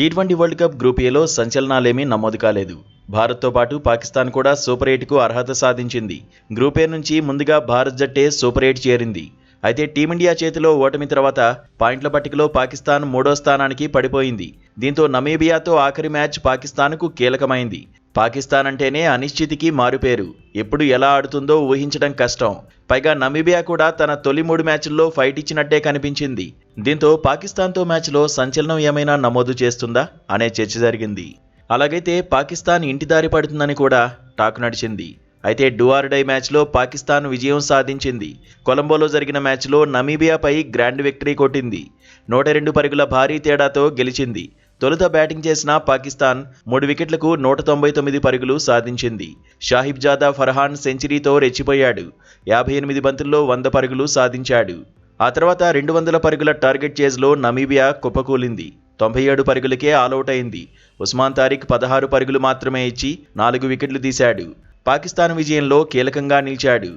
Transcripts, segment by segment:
T20 world cup group ఏలో సంచలనాలేమీ నమోదు కాలేదు. భారత్తో పాటు పాకిస్తాన్ కూడా సూపర్ 8కు అర్హత సాధించింది. గ్రూప్ ఏ నుంచి ముందుగా భారత్ జట్టే సూపర్ 8 చేరింది. అయితే టీమిండియా చేతిలో ఓటమి తర్వాత పాయింట్ల పట్టికలో పాకిస్తాన్ 3వ స్థానానికి పడిపోయింది. దీంతో నమీబియాతో ఆఖరి మ్యాచ్ పాకిస్తాన్కు కీలకమైంది. పాకిస్తాన్ అంటేనే అనిశ్చితికి మారుపేరు. ఎప్పుడు ఎలా ఆడుతుందో ఊహించడం కష్టం. పైగా నమీబియా కూడా తన తొలి 3 మ్యాచ్ల్లో ఫైట్ ఇచ్చినట్టే కనిపించింది. దీంతో పాకిస్తాన్తో మ్యాచ్లో సంచలనం ఏమైనా నమోదు చేస్తుందా అనే చర్చ జరిగింది. అలాగైతే పాకిస్తాన్ ఇంటిదారి పడుతుందని కూడా టాక్ నడిచింది. అయితే డూ ఆర్ డై మ్యాచ్లో పాకిస్తాన్ విజయం సాధించింది. కొలంబోలో జరిగిన మ్యాచ్లో నమీబియాపై గ్రాండ్ విక్టరీ కొట్టింది. 102 పరుగుల భారీ తేడాతో గెలిచింది. తొలుత బ్యాటింగ్ చేసిన పాకిస్తాన్ 3 వికెట్లకు 199 పరుగులు సాధించింది. షాహిబ్ జాదా ఫర్హాన్ సెంచరీతో రెచ్చిపోయాడు. 58 బంతుల్లో 100 పరుగులు సాధించాడు. ఆ తర్వాత 200 పరుగుల టార్గెట్ చేజ్లో నమీబియా కుప్పకూలింది. 97 పరుగులకే ఆలౌట్ అయింది. ఉస్మాన్ తారిక్ 16 పరుగులు మాత్రమే ఇచ్చి 4 వికెట్లు తీశాడు. పాకిస్తాన్ విజయంలో కీలకంగా నిలిచాడు.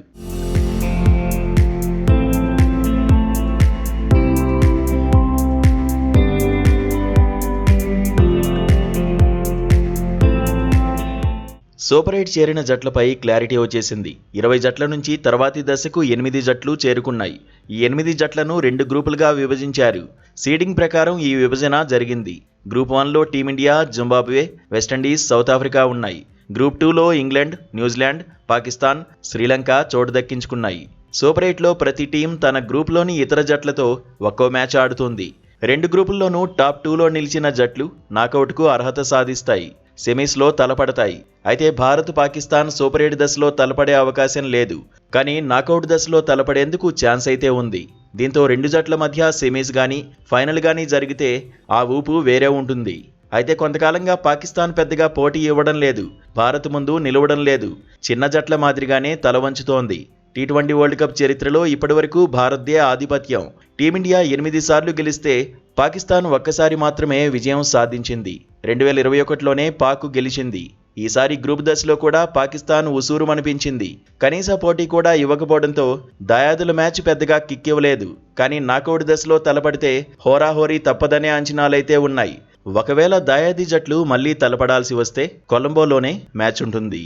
సూపర్ 8 చేరిన జట్లపై క్లారిటీ వచ్చేసింది. 20 జట్ల నుంచి తర్వాతి దశకు 8 జట్లు చేరుకున్నాయి. ఈ 8 జట్లను 2 గ్రూపులుగా విభజించారు. సీడింగ్ ప్రకారం ఈ విభజన జరిగింది. గ్రూప్ 1లో team India, Zimbabwe, West Indies, South Africa ఉన్నాయి. గ్రూప్ 2లో ఇంగ్లాండ్, న్యూజిలాండ్, పాకిస్తాన్, శ్రీలంక చోటు దక్కించుకున్నాయి. సూపర్ 8లో ప్రతి టీం తన గ్రూప్లోని ఇతర జట్లతో ఒక్కో మ్యాచ్ ఆడుతోంది. 2 గ్రూపుల్లోనూ టాప్ 2లో నిలిచిన జట్లు నాకౌట్కు అర్హత సాధిస్తాయి. సెమీస్లో తలపడతాయి. అయితే భారత్, పాకిస్తాన్ సూపర్ 8 దశలో తలపడే అవకాశం లేదు. కానీ నాకౌట్ దశలో తలపడేందుకు ఛాన్స్ అయితే ఉంది. దీంతో 2 జట్ల మధ్య సెమీస్ గానీ, ఫైనల్ గానీ జరిగితే ఆ ఊపు వేరే ఉంటుంది. అయితే కొంతకాలంగా పాకిస్తాన్ పెద్దగా పోటీ ఇవ్వడం లేదు. భారత్ ముందు నిలవడం లేదు. చిన్న జట్ల మాదిరిగానే తల వంచుతోంది. టీ20 వరల్డ్ కప్ చరిత్రలో ఇప్పటివరకు భారత్దే ఆధిపత్యం. టీమిండియా 8 సార్లు గెలిస్తే పాకిస్తాన్ ఒక్కసారి మాత్రమే విజయం సాధించింది. 2021లోనే పాక్ గెలిచింది. ఈసారి గ్రూప్ దశలో కూడా పాకిస్తాన్ ఉసూరుమనిపించింది. కనీస పోటీ కూడా ఇవ్వకపోవడంతో దాయాదుల మ్యాచ్ పెద్దగా కిక్కివ్వలేదు. కానీ నాకౌట్ దశలో తలపడితే హోరాహోరీ తప్పదనే అంచనాలైతే ఉన్నాయి. ఒకవేళ దాయాది జట్లు మళ్లీ తలపడాల్సి వస్తే కొలంబోలోనే మ్యాచ్ ఉంటుంది.